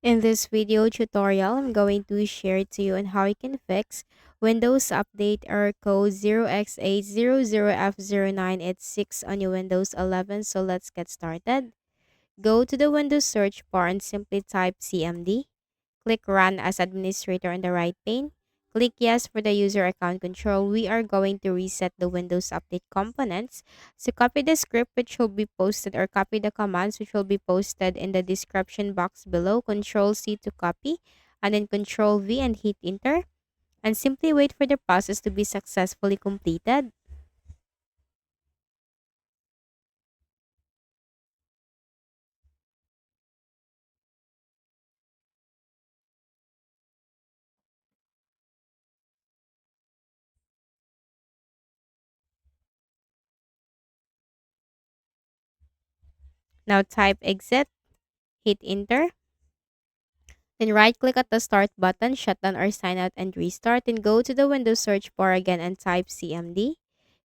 In this video tutorial, I'm going to share to you on how you can fix Windows Update error code 0x800f0986 on your Windows 11. So let's get started. Go to the Windows search bar and simply type CMD. Click Run as administrator on the right pane. Click Yes for the user account control. We are going to reset the Windows Update components. So copy the script which will be posted or copy the commands which will be posted in the description box below. Control C to copy and then Control V and hit enter. And simply wait for the process to be successfully completed. Now type exit, hit enter. Then right click at the start button, shut down or sign out and restart. Then go to the Windows search bar again and type CMD.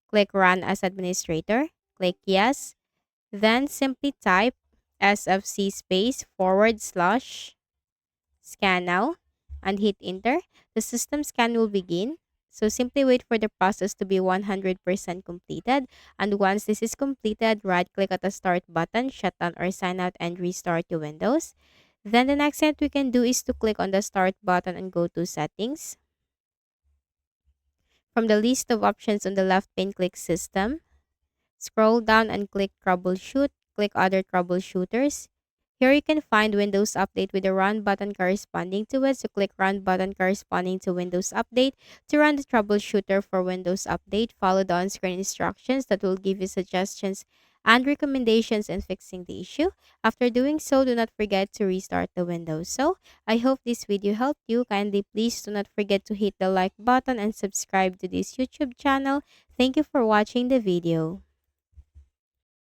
Click run as administrator. Click yes. Then simply type SFC space / scan now and hit enter. The system scan will begin. So simply wait for the process to be 100% completed. And once this is completed, right click at the start button, shut down or sign out and restart your Windows. Then the next thing we can do is to click on the start button and go to settings. From the list of options on the left pane, click system. Scroll down and click troubleshoot. Click other troubleshooters. Here you can find Windows Update with the run button corresponding to it. So click run button corresponding to Windows Update to run the troubleshooter for Windows Update. Follow the on-screen instructions that will give you suggestions and recommendations in fixing the issue. After doing so, do not forget to restart the Windows. So I hope this video helped you. Kindly please do not forget to hit the like button and subscribe to this YouTube channel. Thank you for watching the video.